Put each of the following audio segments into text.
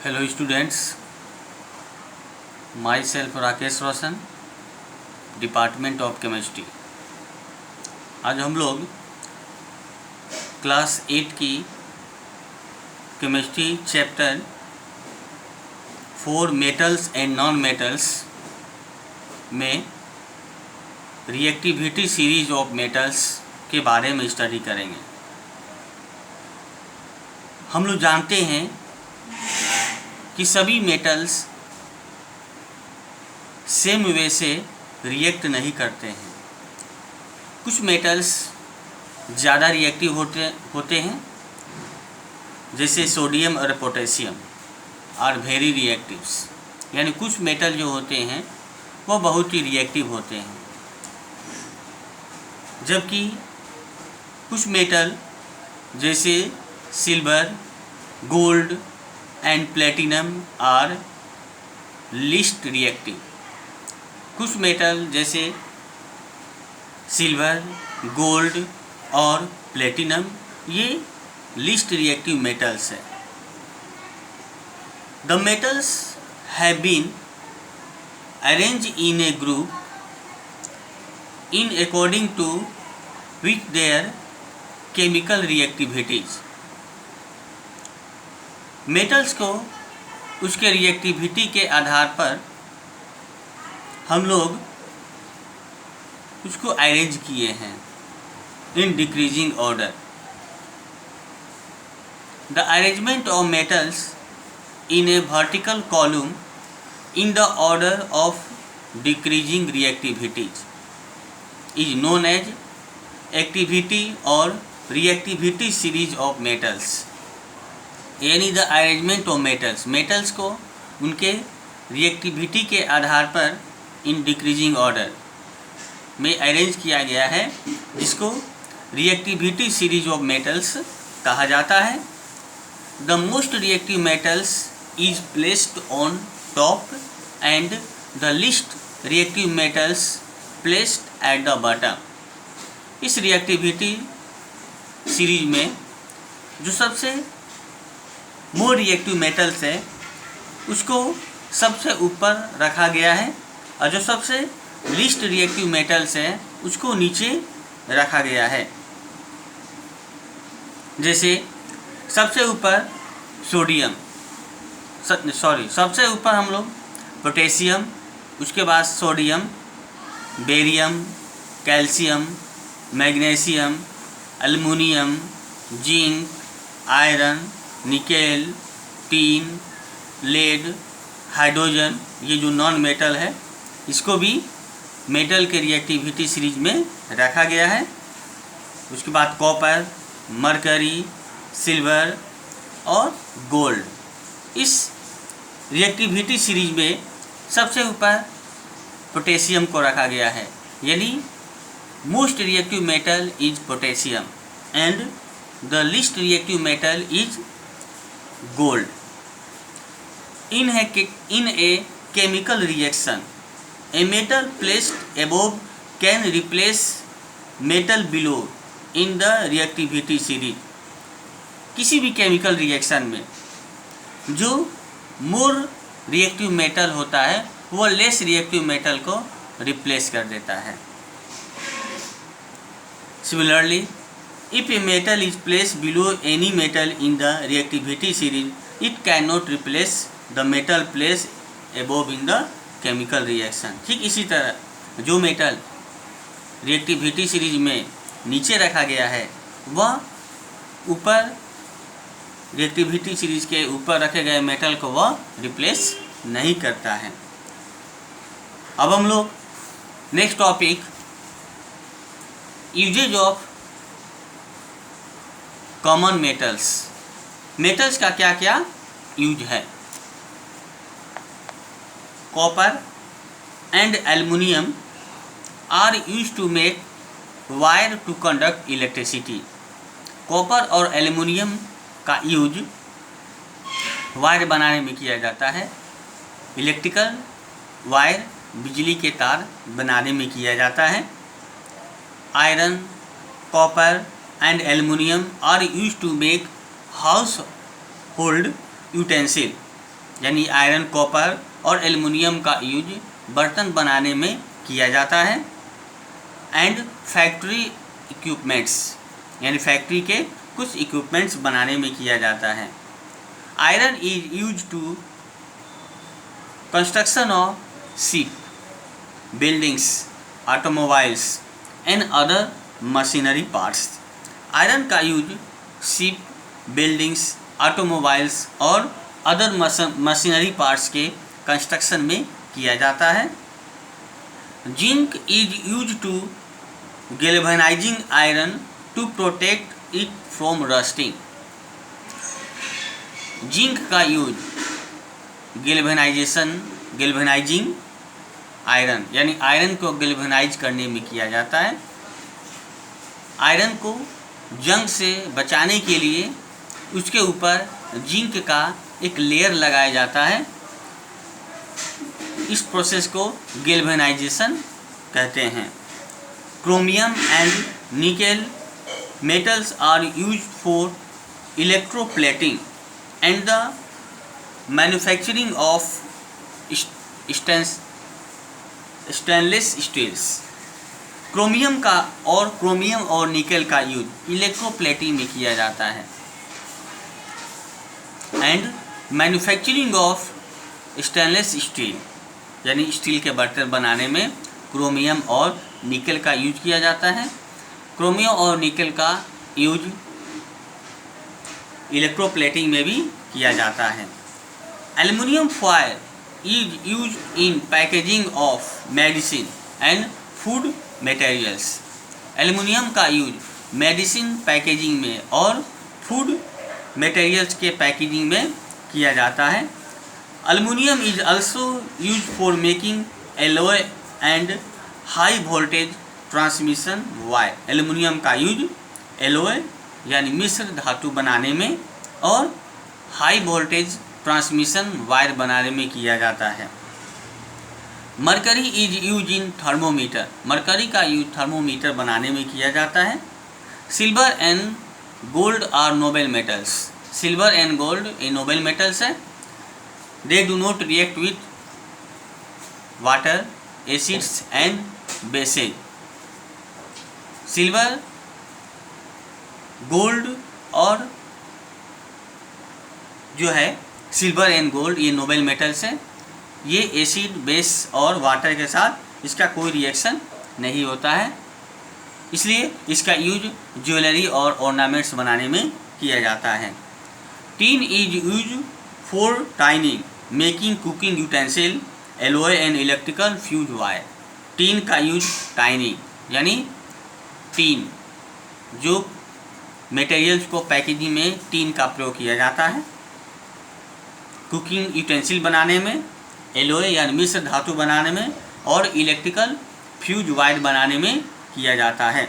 Hello students, my self Rakesh Roshan, department of chemistry. आज हम लोग क्लास 8 की chemistry chapter 4 metals and non metals में रिएक्टिविटी सीरीज ऑफ मेटल्स के बारे में स्टडी करेंगे। हम लोग जानते हैं कि सभी मेटल्स सेम वे से रिएक्ट नहीं करते हैं। कुछ मेटल्स ज़्यादा रिएक्टिव होते हैं, जैसे सोडियम और पोटेशियम आर वेरी रिएक्टिव्स। यानी कुछ मेटल जो होते हैं वो बहुत ही रिएक्टिव होते हैं, जबकि कुछ मेटल जैसे silver, gold and platinum are least reactive. कुछ मेटल जैसे सिल्वर, गोल्ड और प्लेटिनम ये लीस्ट रिएक्टिव मेटल्स है। The metals have been arranged in a group in according to which their chemical reactivities. Metals को उसके reactivity के आधार पर हम लोग उसको अरेंज किए हैं in decreasing order. The arrangement of metals in a vertical column in the order of decreasing reactivities is known as activity और रिएक्टिविटी सीरीज ऑफ मेटल्स। यानी द अरेंजमेंट ऑफ मेटल्स को उनके रिएक्टिविटी के आधार पर in decreasing order में arrange किया गया है, जिसको रिएक्टिविटी सीरीज ऑफ मेटल्स कहा जाता है। The most reactive metals is placed on top and the least reactive metals placed at the bottom. इस रिएक्टिविटी सीरीज में जो सबसे मोर रिएक्टिव मेटल्स है उसको सबसे ऊपर रखा गया है, और जो सबसे लीस्ट रिएक्टिव मेटल्स है उसको नीचे रखा गया है। जैसे सबसे ऊपर सबसे ऊपर हम लोग पोटेशियम, उसके बाद sodium, barium, calcium, magnesium, aluminium, zinc, iron, nickel, tin, lead, hydrogen, ये जो नॉन मेटल है इसको भी मेटल के रिएक्टिविटी सीरीज में रखा गया है। उसके बाद कॉपर, मरकरी, सिल्वर और गोल्ड। इस रिएक्टिविटी सीरीज में सबसे ऊपर पोटेशियम को रखा गया है, यानी most reactive metal is potassium and the least reactive metal is gold. In a chemical reaction, a metal placed above can replace metal below in the reactivity series. किसी भी केमिकल रिएक्शन में जो more reactive metal होता है वो less reactive metal को replace कर देता है। Similarly, if a metal is placed below any metal in the reactivity series, it cannot replace the metal placed above in the chemical reaction. ठीक इसी तरह जो मेटल रिएक्टिविटी सीरीज में नीचे रखा गया है वह ऊपर रिएक्टिविटी सीरीज के ऊपर रखे गए मेटल को वह रिप्लेस नहीं करता है। अब हम लोग next topic uses of common metals का क्या क्या यूज है। Copper and aluminium are use to make wire to conduct electricity. Copper और एल्युमिनियम का यूज वायर बनाने में किया जाता है। इलेक्ट्रिकल वायर, बिजली के तार बनाने में किया जाता है। Iron, copper and aluminum are used to make household utensil यानी आयरन, कॉपर और एल्युमिनियम का यूज बर्तन बनाने में किया जाता है। एंड फैक्ट्री इक्विपमेंट्स, यानी फैक्ट्री के कुछ इक्विपमेंट्स बनाने में किया जाता है। Iron is use to construction of ship, buildings, automobiles and other machinery parts. Iron का यूज शिप, बिल्डिंग्स, ऑटोमोबाइल्स और अदर मशीनरी पार्ट्स के कंस्ट्रक्शन में किया जाता है। Zinc is use to galvanising iron to protect it from rusting. Zinc का use galvanising iron, यानी iron को गैल्वेनाइज करने में किया जाता है। आयरन को जंग से बचाने के लिए उसके ऊपर जिंक का एक लेयर लगाया जाता है। इस प्रोसेस को गैल्वेनाइजेशन कहते हैं। Chromium and nickel metals are used for electroplating and the manufacturing of stainless steels. Chromium और निकेल का यूज इलेक्ट्रोप्लेटिंग में किया जाता है and manufacturing of stainless steel, यानी स्टील के बर्तन बनाने में क्रोमियम और निकेल का यूज किया जाता है। क्रोमियम और निकेल का यूज इलेक्ट्रोप्लेटिंग में भी किया जाता है। Aluminium foil is use in packaging of medicine and food materials. Aluminium का यूज मेडिसिन पैकेजिंग में और फूड मटेरियल्स के पैकेजिंग में किया जाता है। Aluminium is also use for making alloy and high voltage transmission wire. Aluminium का use alloy यानी मिश्र धातु बनाने में और हाई वोल्टेज ट्रांसमिशन वायर बनाने में किया जाता है। Mercury is use in thermometer. Mercury का यूज थर्मोमीटर बनाने में किया जाता है। Silver and gold are noble metals. Silver and gold ये नोबल मेटल्स है। They do not react with water, acids and bases. Silver, gold और जो है सिल्वर एंड गोल्ड ये नोबल मेटल्स हैं। ये एसिड, बेस और वाटर के साथ इसका कोई रिएक्शन नहीं होता है, इसलिए इसका यूज ज्वेलरी और ऑर्नामेंट्स बनाने में किया जाता है। Tin is use for टाइनिंग, making cooking utensil, alloy and electrical fuse wire. Tin का यूज टाइनिंग यानी टीन, जो मटेरियल्स को पैकेजिंग में टीन का प्रयोग किया जाता है। कुकिंग यूटेंसिल बनाने में, एलॉय यानी मिश्र धातु बनाने में और इलेक्ट्रिकल फ्यूज वायर बनाने में किया जाता है।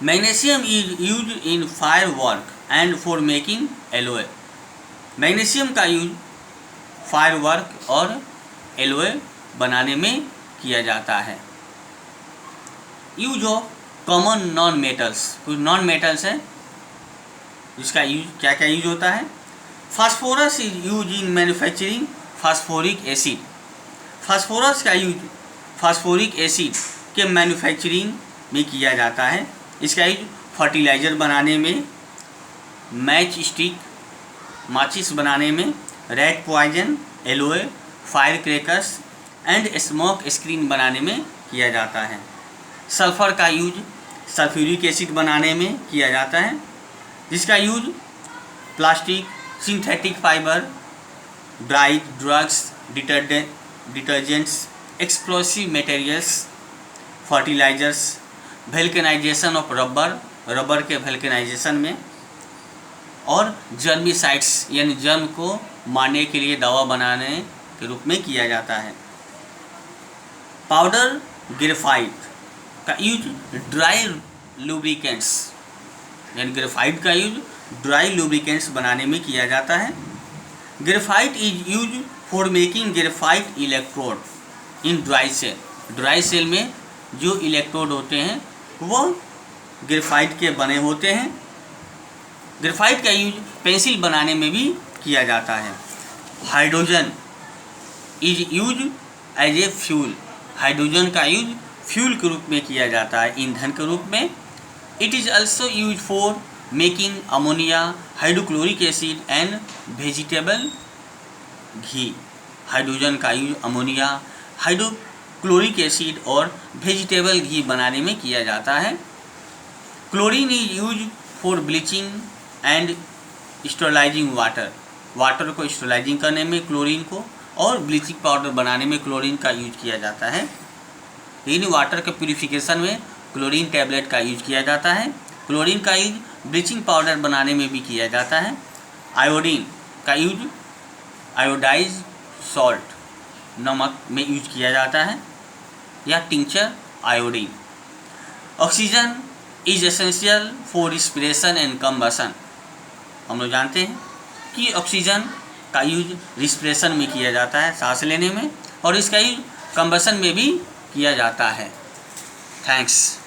Magnesium is use in fire work and for making alloy. Magnesium का यूज फायर वर्क और एलॉय बनाने में किया जाता है। Use of common noun metals, कुछ नॉन मेटल्स हैं जिसका यूज क्या क्या यूज होता है। Phosphorus is use in manufacturing phosphoric acid. Phosphorus का यूज फास्फोरिक एसिड के मैन्युफैक्चरिंग में किया जाता है। इसका यूज फर्टिलाइज़र बनाने में, मैच स्टिक, माचिस बनाने में, red poison, alloy, fire crackers and smoke screen बनाने में किया जाता है। सल्फर का यूज सल्फ्यूरिक एसिड बनाने में किया जाता है, जिसका use plastic, synthetic fibre, dried drugs, detergents, explosive materials, fertilisers, vulcanisation of rubber के वल्केनाइजेशन में, और जर्मिसाइड्स यानी जर्म को मारने के लिए दवा बनाने के रूप में किया जाता है। पाउडर ग्रेफाइट का यूज ड्राई लुब्रिकेंट्स यानी ग्रेफाइट का यूज ड्राई लुब्रिकेंट्स बनाने में किया जाता है। Graphite is use for making graphite electrode in dry cell. Dry cell में जो इलेक्ट्रोड होते हैं वो ग्रेफाइट के बने होते हैं। ग्रेफाइट का यूज पेंसिल बनाने में भी किया जाता है। Hydrogen is use as a fuel, hydrogen का यूज फ्यूल के रूप में किया जाता है, ईंधन के रूप में। It is also use for making ammonia, hydrochloric acid and vegetable ghee. Hydrogen का यूज अमोनिया, हाइड्रोक्लोरिक एसिड और वेजिटेबल घी बनाने में किया जाता है। Chlorine is use for bleaching and sterilising water, water को स्टेरलाइजिंग करने में क्लोरीन को, और ब्लीचिंग पाउडर बनाने में क्लोरीन का यूज किया जाता है। इन वाटर के प्यूरिफिकेशन में क्लोरीन टैबलेट का यूज किया जाता है। क्लोरीन का यूज ब्लीचिंग पाउडर बनाने में भी किया जाता है। आयोडीन का यूज आयोडाइज सॉल्ट, नमक में यूज किया जाता है, या tincture iodine. Oxygen is essential for respiration and combustion, हम लोग जानते हैं कि ऑक्सीजन का यूज रिस्पिरेशन में किया जाता है, सांस लेने में, और इसका यूज कंबशन में भी किया जाता है। थैंक्स।